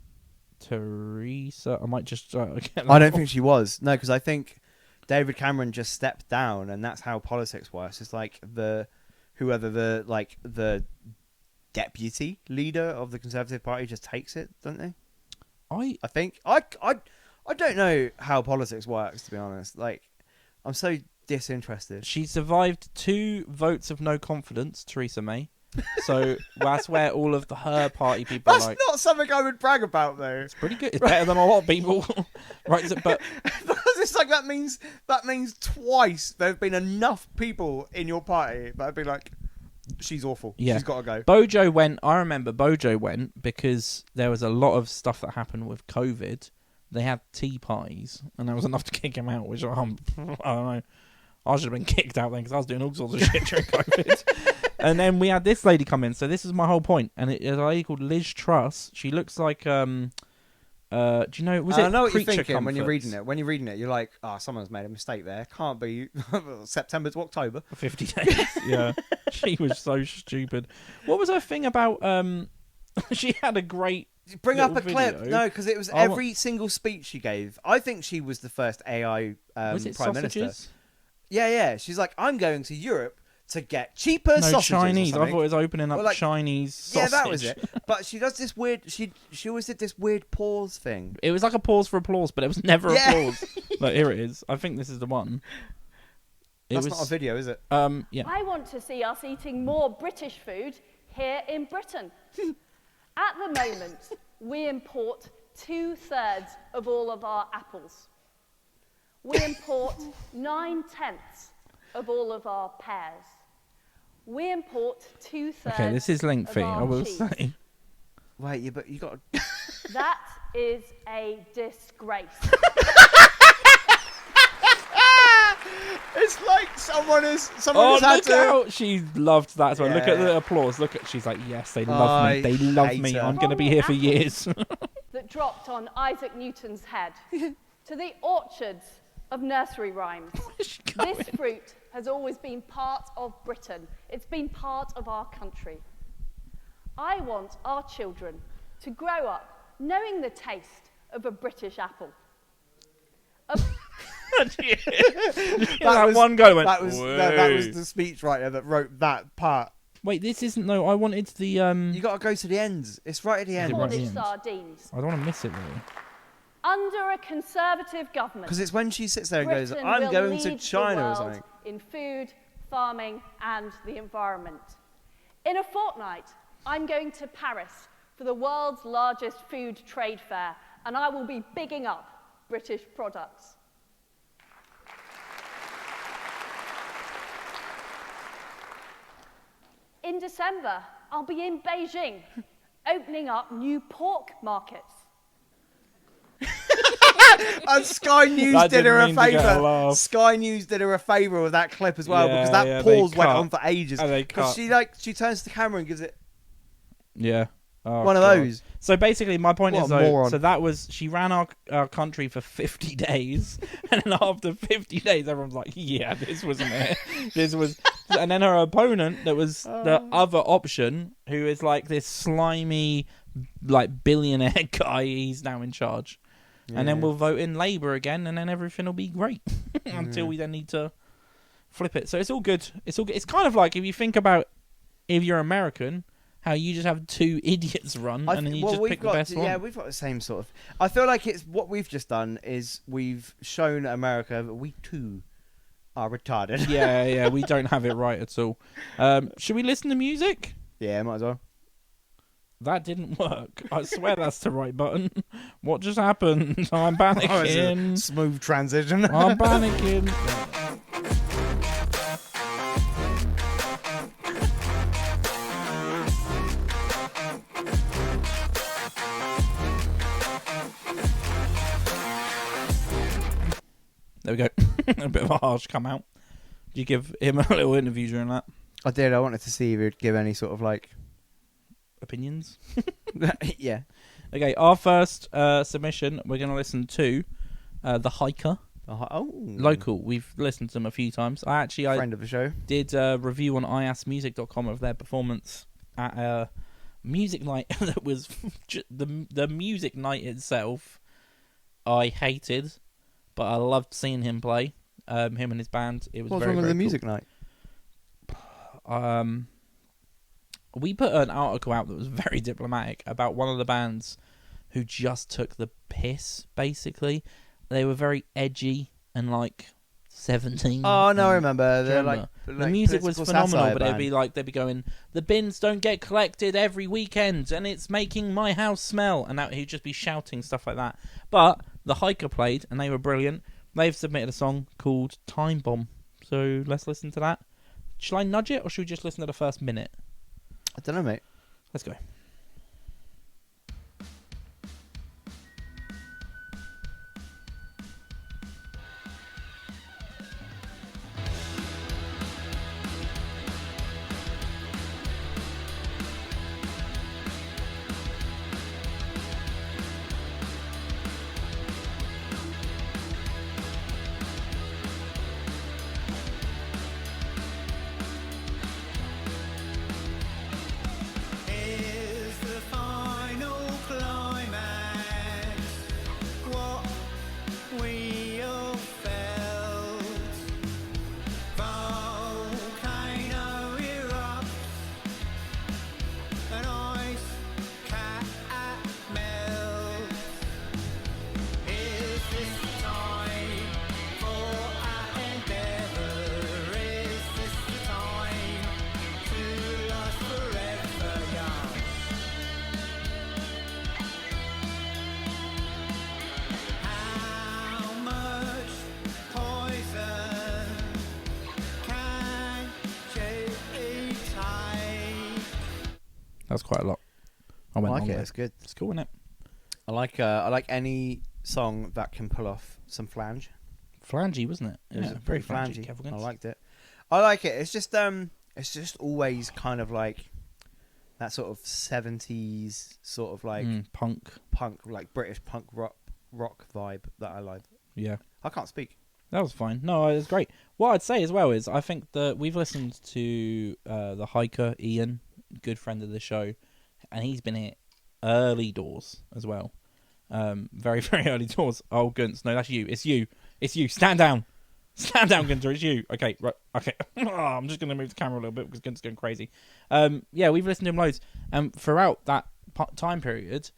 Theresa? I might just get that I don't off. think she was. No, because I think David Cameron just stepped down, and that's how politics works. It's like whoever the deputy leader of the Conservative Party just takes it, don't they? I I think I don't know how politics works, to be honest. Like, I'm so disinterested. She survived 2 votes of no confidence, Theresa May. So that's where all of her party people That's are like, not something I would brag about, though. it's pretty good. It's better than a lot of people. Right, but Because it's like that means twice there have been enough people in your party that would be like, she's awful. Yeah. She's got to go. Bojo went. I remember Bojo went because there was a lot of stuff that happened with COVID. They had tea parties, and that was enough to kick him out. Which I don't know. I should have been kicked out then because I was doing all sorts of shit during COVID. And then we had this lady come in. So this is my whole point. And it is a lady called Liz Truss. She looks like do you know? Was it? I know what you're Creature thinking when you're Comforts? reading it. When you're reading it, you're like, "Oh, someone's made a mistake there. Can't be September to October." 50 days. Yeah, she was so stupid. What was her thing about? She had a great. Bring up a little clip. video. No, because it was I want- every single speech she gave. I think she was the first AI Was it prime sausages? minister. Yeah. She's like, I'm going to Europe to get cheaper No, sausages. or Chinese. I something. thought it was opening up Or like- Chinese sausage. Yeah, that was it. But she does this weird. She always did this weird pause thing. It was like a pause for applause, but it was never Yeah. applause. Like, here it is. I think this is the one. It That's was, not a video, is it? Yeah. I want to see us eating more British food here in Britain. At the moment, we import 2/3 of all of our apples. We import 9/10 of all of our pears. We import 2/3. Okay, this is lengthy, of our I will cheese. say. Wait, but you got. That is a disgrace. It's like someone has Oh, had look to. out! She loved that as well. Look at Yeah. the applause. Look at. She's like, yes, they love me. I They love hate me. her. I'm going to be here for years. That dropped on Isaac Newton's head to the orchards of nursery rhymes. This fruit has always been part of Britain. It's been part of our country. I want our children to grow up knowing the taste of a British apple. That one guy went. That was the speechwriter that wrote that part. Wait, this isn't. No, I wanted the. You got to go to the ends. It's right at the end. it right? Cornish end? sardines. I don't want to miss it though. Under a Conservative government, Because it's when she sits there and goes, Britain "I'm will going to lead the China" or world something. in food, farming, and the environment. In a fortnight, I'm going to Paris for the world's largest food trade fair, and I will be bigging up British products. In December, I'll be in Beijing, opening up new pork markets. And Sky News That did her a didn't mean to get a favour. laugh. Sky News did her a favour with that clip as well, Yeah, because that yeah, they pause went cut. on for ages. And they Because cut. she turns to the camera and gives it Yeah. Oh, one of God. those. So basically, my point What is a though. moron. So that was she ran our country for 50 days, and then after 50 days, everyone's like, "Yeah, this wasn't it. This was." And then her opponent, that was the other option, who is like this slimy, like billionaire guy. He's now in charge, and then Yeah. we'll vote in Labour again, and then everything will be great until we then need to flip it. So it's all good. It's all good. It's kind of like if you think about if you're American. How you just have 2 idiots run, and then you just pick the best one. Yeah, we've got the same sort of. I feel like it's what we've just done is we've shown America that we too are retarded. yeah, we don't have it right at all. Should we listen to music? Yeah, might as well. That didn't work. I swear that's the right button. What just happened? I'm Oh, it's a panicking. smooth transition. I'm panicking. There we go. A bit of a harsh come out. Did you give him a little interview during that? I did. I wanted to see if he'd give any sort of like Opinions? yeah. Okay, our first submission, we're going to listen to The Hiker. Oh, Local. We've listened to them a few times. I friend of the show. did a review on IAAS.tv of their performance at a music night that was the music night itself. I hated, but I loved seeing him play. Him and his band. It was What's very, wrong with very the music cool. night? We put an article out that was very diplomatic about one of the bands who just took the piss. Basically, they were very edgy and like 17. Oh no, I remember. Do you They're remember? like The music was political phenomenal, satire but band. they'd be going, the bins don't get collected every weekend, and it's making my house smell, and that he'd just be shouting stuff like that. But the Hiker played, and they were brilliant. They've submitted a song called Time Bomb, so let's listen to that. Shall I nudge it, or should we just listen to the first minute? I don't know, mate. Let's go. Is the final climax what we all felt? Volcano erupts, an ice cap melts. Is this the time for our endeavour? Is this the time to last forever young? How much poison can you take? That's quite a lot. I I went like long it. there. It's good. It's cool, isn't it? I like any song that can pull off some flange. Flangey, wasn't it? It was Yeah, a very bit flangey. flangey. I liked it. I like it. It's just always kind of like that sort of 70s sort of like Punk. punk, like British punk rock vibe that I like. Yeah. I can't speak. That was fine. No, it was great. What I'd say as well is I think that we've listened to the Hiker, Ian, good friend of the show, and he's been here early doors as well. Very, very early doors. Oh, Gunts, no, that's you. It's you. It's you. Stand down. Stand down, Gunter. It's you. Okay, right. Okay. I'm just going to move the camera a little bit because Gunter's going crazy. Yeah, we've listened to him loads. And throughout that time period,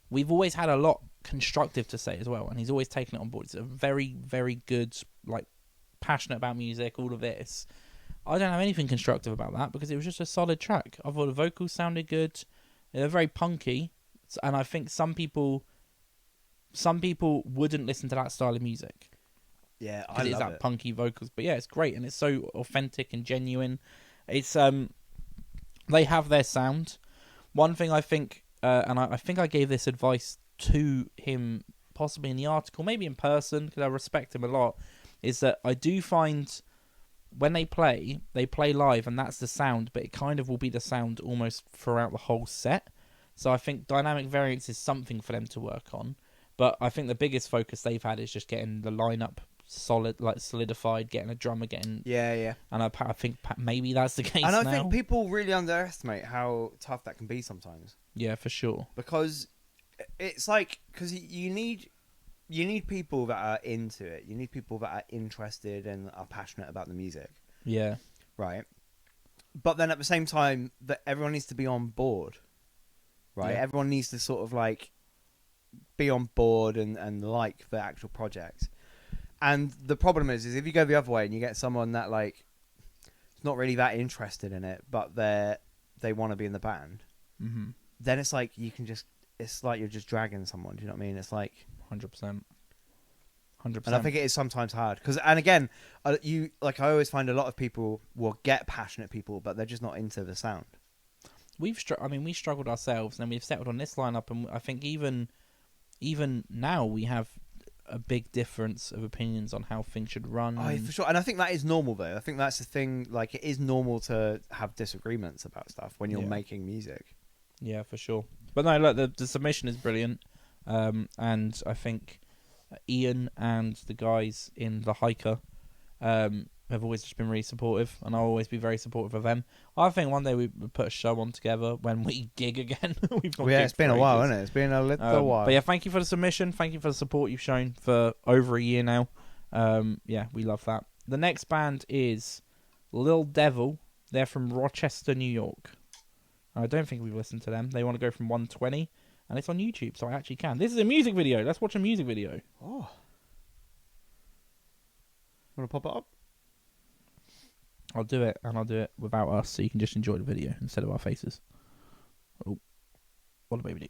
we've always had a lot constructive to say as well. And he's always taken it on board. He's a very, very good, like, passionate about music, all of this. I don't have anything constructive about that because it was just a solid track. I thought the vocals sounded good. They're very punky. And I think some people wouldn't listen to that style of music. Yeah, I Because it's love that it. punky vocals, but yeah, it's great and it's so authentic and genuine. It's they have their sound. One thing I think, and I think I gave this advice to him, possibly in the article, maybe in person, because I respect him a lot, is that I do find when they play live, and that's the sound, but it kind of will be the sound almost throughout the whole set. So I think dynamic variance is something for them to work on. But I think the biggest focus they've had is just getting the lineup solidified, getting a drummer, Yeah. and I think maybe that's the case And I now. think people really underestimate how tough that can be sometimes. Yeah, for sure. Because it's like, because you need people that are into it. You need people that are interested and are passionate about the music, Yeah, right? But then at the same time, that everyone needs to be on board, right? Yeah. Everyone needs to sort of like be on board and like the actual project. And the problem is if you go the other way and you get someone that like is not really that interested in it, but they want to be in the band, then it's like it's like you're just dragging someone. Do you know what I mean? It's like 100%. And I think it is sometimes hard because, and again, I always find a lot of people will get passionate people, but they're just not into the sound. we struggled ourselves, and we've settled on this lineup, and I think even now we have a big difference of opinions on how things should run. Oh, for sure. And I think that is normal, though. I think that's the thing. Like, it is normal to have disagreements about stuff when you're making music. Yeah, for sure. But no, look, the submission is brilliant. And I think Ian and the guys in The Hiker have always just been really supportive, and I'll always be very supportive of them. I think one day we put a show on together when we gig again. It's been a while, hasn't it? It's been a little while. But yeah, thank you for the submission. Thank you for the support you've shown for over a year now. Yeah, we love that. The next band is Lil Devil. They're from Rochester, New York. I don't think we've listened to them. They want to go from 120, and it's on YouTube, so I actually can. This is a music video. Let's watch a music video. Oh. Want to pop it up? I'll do it, and I'll do it without us, so you can just enjoy the video instead of our faces. Oh, what a baby do.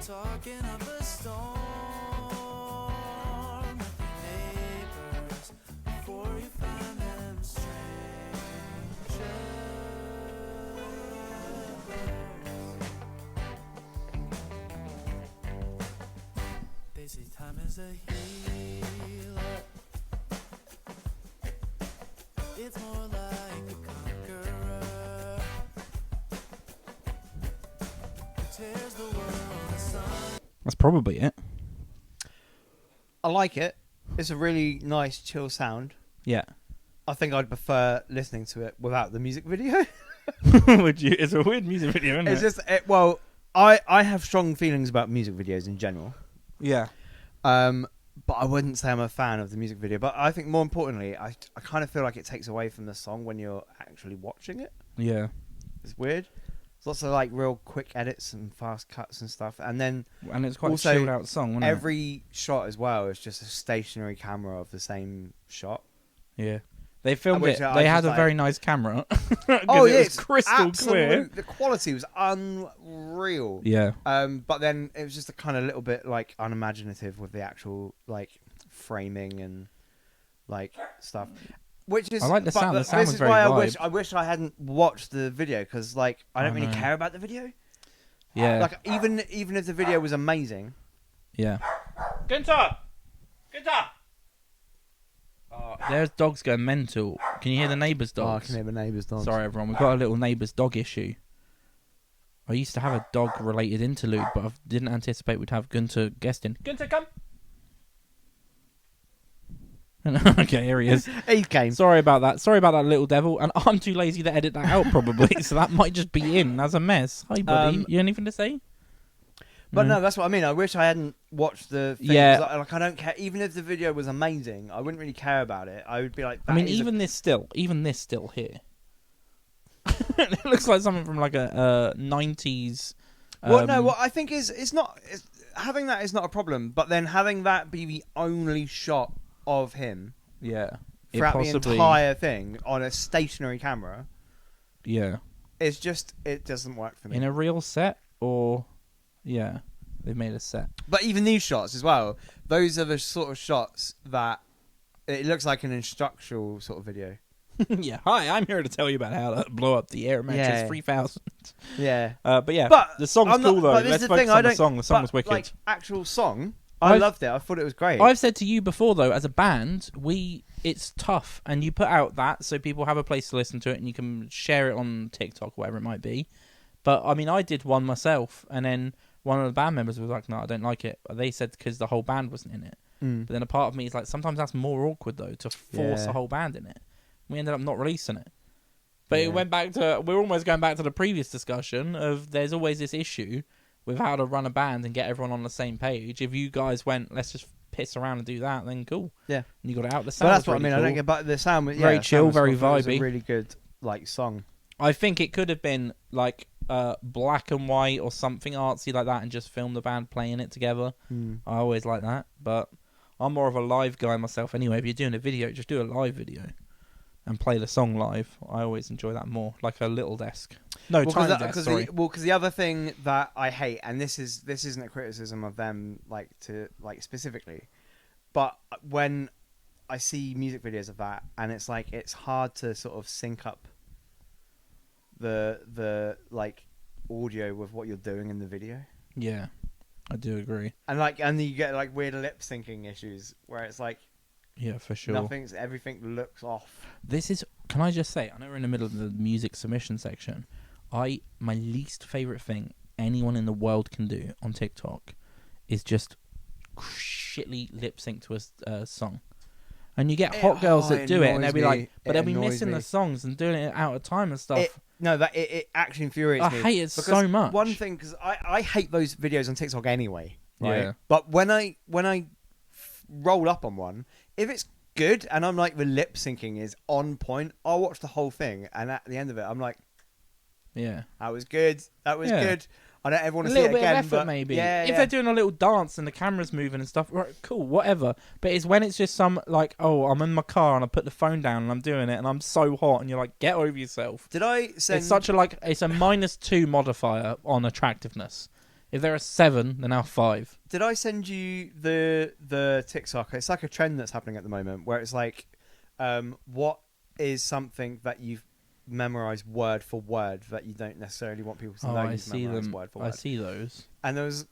Talking up a storm with your neighbors before you find them strangers. They say time is a healer. It's more like a conqueror. It tears the world. That's probably it. I like it. It's a really nice, chill sound. Yeah. I think I'd prefer listening to it without the music video. Would you? It's a weird music video, isn't It's it? just, well, I have strong feelings about music videos in general. Yeah. But I wouldn't say I'm a fan of the music video. But I think more importantly, I kind of feel like it takes away from the song when you're actually watching it. Yeah. It's weird. There's lots of like real quick edits and fast cuts and stuff. And then And it's quite also a chilled out song, wasn't every shot as well is just a stationary camera of the same shot. it? Yeah. They filmed Which it. I They just had a like- very nice camera. Oh it yeah, was it's crystal clear. The quality was unreal. Yeah. But then it was just a kind of little bit like unimaginative with the actual like framing and like stuff. Which is I like the sound. The sound this was is very why vibe. I wish I hadn't watched the video because like I don't really know. care about the video. Yeah. Like even if the video was amazing. Yeah. Günther! Günther! There's dogs going mental. Can you hear the neighbours' Oh, I dogs? can hear the neighbours' dogs. Sorry, everyone. We've got a little neighbour's dog issue. I used to have a dog-related interlude, but I didn't anticipate we'd have Gunter guesting. Günther, come! Okay, here he is. He came. Sorry about that. Sorry about that, Little Devil. And I'm too lazy to edit that out, probably. So that might just be in as a mess. Hi, buddy. You anything to say? But no, that's what I mean. I wish I hadn't watched the thing. Yeah. Like I don't care. Even if the video was amazing, I wouldn't really care about it. I would be like, I mean, that is even this still here. It looks like something from like a 90s. Well, no. What I think is, having that is not a problem. But then having that be the only shot of him Yeah. throughout the entire thing on a stationary camera, Yeah. it's just it doesn't work for me. In a real set or. Yeah. They've made a set. But even these shots as well, those are the sort of shots that it looks like an instructional sort of video. Yeah. Hi, I'm here to tell you about how to blow up the Air Matches Yeah. 3000. Yeah. But yeah, But the song's I'm not- cool though. but this Let's is the focus thing, on the song. The song was wicked. Like actual song, I I've- loved it. I thought it was great. I've said to you before though, as a band, it's tough, and you put out that so people have a place to listen to it, and you can share it on TikTok or whatever it might be. But I mean, I did one myself, and then one of the band members was like, "No, I don't like it." They said because the whole band wasn't in it. But then a part of me is like, sometimes that's more awkward though, to force Yeah. a whole band in it. We ended up not releasing it. But Yeah. it went back to, we're almost going back to the previous discussion of there's always this issue with how to run a band and get everyone on the same page. If you guys went, let's just piss around and do that, then cool. Yeah. And you got it out. The But sound that's was what I really mean. I don't cool. get. But the sound was Very the chill, sound was very cool. It was vibey. a really good like song. I think it could have been like black and white or something artsy like that and just film the band playing it together. I always like that, but I'm more of a live guy myself anyway. If you're doing a video, just do a live video and play the song live. I always enjoy that more, like a little desk. No, tiny desk, sorry. Because the other thing that I hate, and this isn't a criticism of them, specifically, but when I see music videos of that, and it's like it's hard to sort of sync up the audio with what you're doing in the video. Yeah, I do agree. And you get like weird lip syncing issues where it's like, yeah, for sure, everything looks off. Can I just say, I know we're in the middle of the music submission section. My least favorite thing anyone in the world can do on TikTok is just shitly lip sync to a song. And you get hot girls that do it, and they'll be like, but they'll be missing the songs and doing it out of time and stuff. It actually infuriates me. I hate it so much. One thing, because I hate those videos on TikTok anyway, right? Yeah. But when I roll up on one, if it's good and I'm like the lip syncing is on point, I'll watch the whole thing, and at the end of it, I'm like, yeah, that was good. That was good. I don't ever want to a see it little bit again. of effort, but maybe. Yeah, if they're doing a little dance and the camera's moving and stuff, right, cool, whatever. But it's when it's just some like, oh, I'm in my car and I put the phone down and I'm doing it and I'm so hot, and you're like, get over yourself. Did I send? It's such a it's a -2 modifier on attractiveness. If they're a 7, they're now 5. Did I send you the TikTok? It's like a trend that's happening at the moment where it's like, what is something that you've memorized word for word that you don't necessarily want people to know you've memorized word for word? I see those. And there's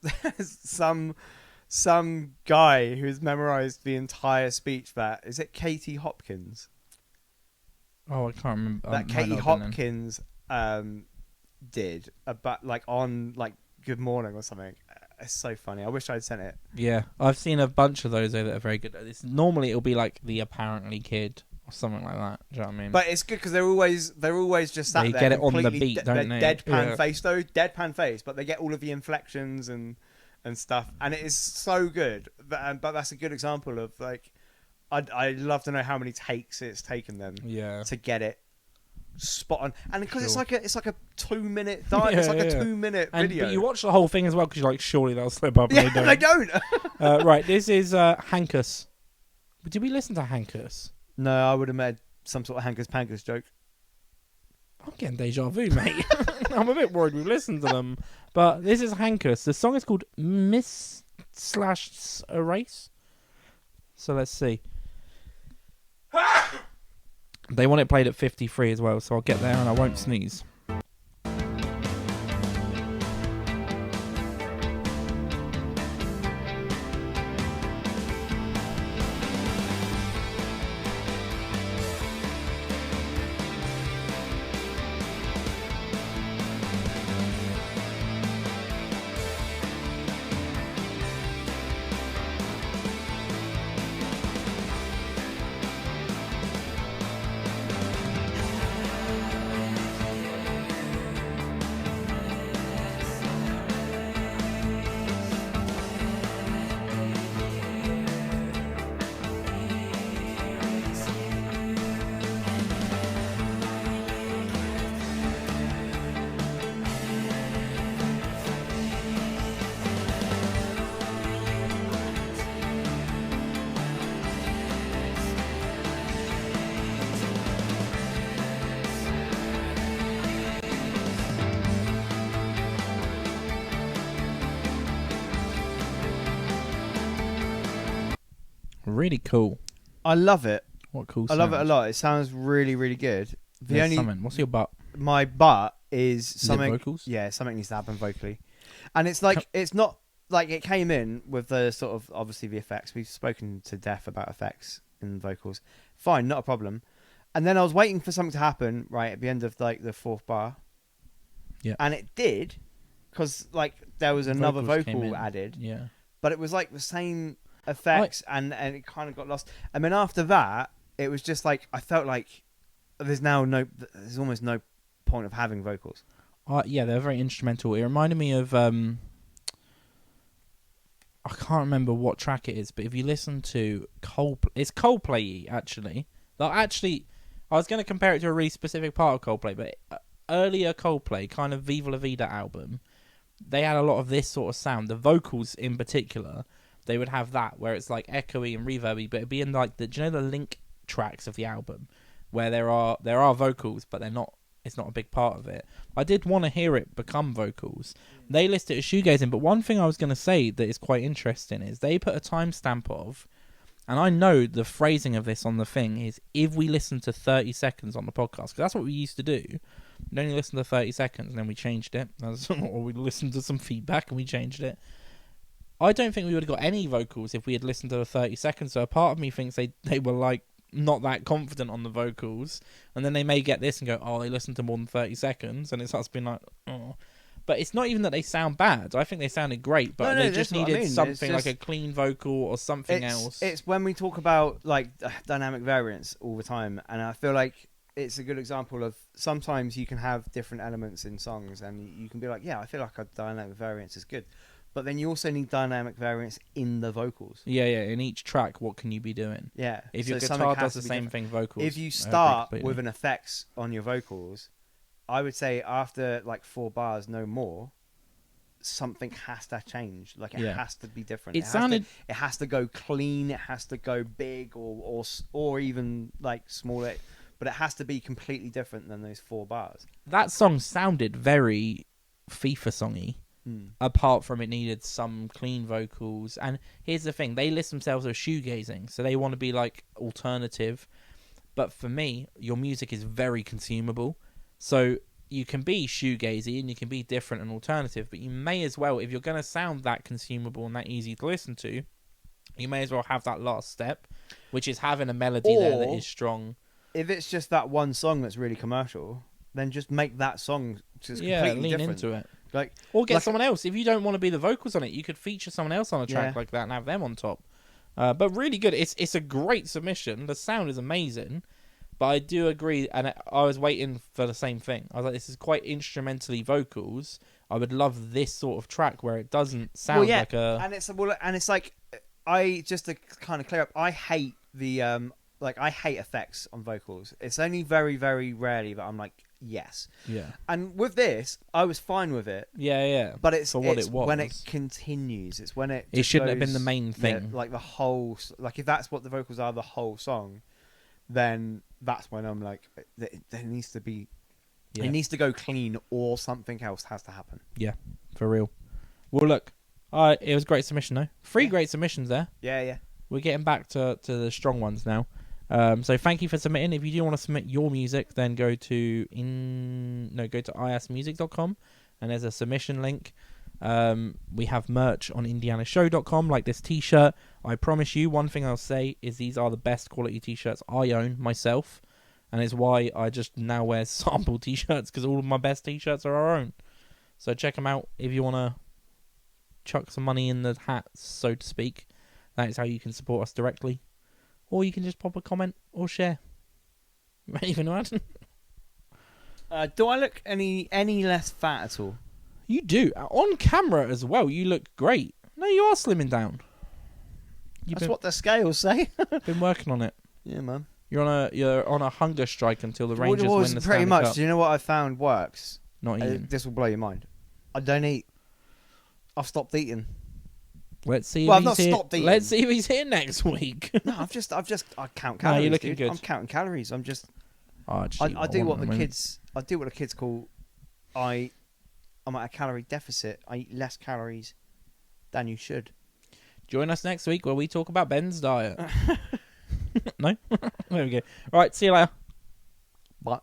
some guy who's memorized the entire speech that, is it Katie Hopkins? Oh, I can't remember. That Katie Hopkins did about on Good Morning or something. It's so funny. I wish I'd sent it. Yeah, I've seen a bunch of those that are very good. Normally it'll be like the apparently kid or something like that. Do you know what I mean? But it's good because they're always just sat they there. Get it on the beat, don't they? Deadpan face though, deadpan face. But they get all of the inflections and stuff, and it is so good. But that's a good example of I'd love to know how many takes it's taken them to get it spot on. And because it's like a 2 minute a 2 minute video. But you watch the whole thing as well because you're like, surely they'll slip up. Yeah, and they don't. Right, this is HANKUS. Did we listen to HANKUS? No, I would have made some sort of Hankus Pankus joke. I'm getting deja vu, mate. I'm a bit worried we've listened to them. But this is HANKUS. The song is called Miss/Erase. So let's see. They want it played at 53 as well, so I'll get there and I won't sneeze. Really cool. I love it. What cool I love it a lot. It sounds really, really good. What's your butt? My butt is something. Vocals? Yeah, something needs to happen vocally, and it's like it's not like it came in with the sort of obviously the effects. We've spoken to Def about effects in vocals. Fine, not a problem. And then I was waiting for something to happen right at the end of the fourth bar. Yeah, and it did, because there was another vocal added. Yeah, but it was like the same effects, and it kind of got lost. And then after that, it was just I felt like there's almost no point of having vocals. Yeah, they're very instrumental. It reminded me of I can't remember what track it is, but if you listen to it's Coldplay actually. I was going to compare it to a really specific part of Coldplay, but earlier Coldplay, kind of Viva La Vida album, they had a lot of this sort of sound. The vocals in particular, they would have that where it's like echoey and reverby, but it'd be in like do you know the link tracks of the album where there are vocals, but they're not. It's not a big part of it. I did want to hear it become vocals. They list it as shoegazing, but one thing I was going to say that is quite interesting is they put a timestamp of, and I know the phrasing of this on the thing is if we listen to 30 seconds on the podcast, because that's what we used to do. We'd only listen to 30 seconds and then we changed it. Or we listened to some feedback and we changed it. I don't think we would have got any vocals if we had listened to the 30 seconds. So a part of me thinks they were like not that confident on the vocals, and then they may get this and go, oh, they listened to more than 30 seconds, and it starts being like, oh. But it's not even that they sound bad. I think they sounded great, but they just needed something like a clean vocal or something else. It's when we talk about like dynamic variance all the time, and I feel like it's a good example of sometimes you can have different elements in songs, and you can be like, yeah, I feel like a dynamic variance is good. But then you also need dynamic variance in the vocals. Yeah. In each track, what can you be doing? Yeah. If your guitar does the same thing, vocals. If you start with an effects on your vocals, I would say after like 4 bars, no more, something has to change. Like it has to be different. It has to go clean. It has to go big or even like smaller. But it has to be completely different than those 4 bars. That song sounded very FIFA songy. Apart from it needed some clean vocals. And here's the thing, they list themselves as shoegazing, so they want to be like alternative. But for me, your music is very consumable, so you can be shoegazy and you can be different and alternative, but you may as well, if you're going to sound that consumable and that easy to listen to, you may as well have that last step, which is having a melody there that is strong. If it's just that one song that's really commercial, then just make that song just completely lean different. into it. Or get someone else. If you don't want to be the vocals on it, you could feature someone else on a track like that and have them on top. But really good. It's a great submission. The sound is amazing. But I do agree, and I was waiting for the same thing. I was like, this is quite instrumentally vocals. I would love this sort of track where it doesn't sound like a... And it's like, I just to kind of clear up, I hate the I hate effects on vocals. It's only very, very rarely that I'm like, yes. Yeah. And with this, I was fine with it. Yeah. But it's for what it was. When it continues. It's when it shouldn't have been the main thing. Like the whole, like if that's what the vocals are, the whole song, then that's when I'm like, there needs to be, it needs to go clean, or something else has to happen. Yeah, for real. Well, look, it was a great submission though. 3 great submissions there. Yeah. We're getting back to the strong ones now. So thank you for submitting. If you do want to submit your music, then go to IAASmusic.com, and there's a submission link. We have merch on indianashow.com, like this t-shirt. I promise you, one thing I'll say is these are the best quality t-shirts I own myself, and it's why I just now wear sample t-shirts, because all of my best t-shirts are our own. So check them out if you want to chuck some money in the hat, so to speak. That is how you can support us directly. Or you can just pop a comment or share. Even imagine. Do I look any less fat at all? You do. On camera as well, you look great. No, you are slimming down. That's what the scales say. Been working on it. Yeah, man. You're on a hunger strike until the Rangers win the Stanley pretty much. Cup. Do you know what I found works? Not eating. This will blow your mind. I don't eat. I've stopped eating. Let's see. Well, I've not stopped eating. Let's see if he's here next week. No, I count calories. No, you're looking good. I'm counting calories. I'm just. I do what the kids. I do what the kids call. I'm at a calorie deficit. I eat less calories than you should. Join us next week where we talk about Ben's diet. No? There we go. All right, see you later. Bye.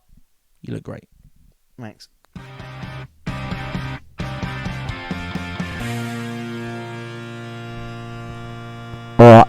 You look great. Thanks. All right.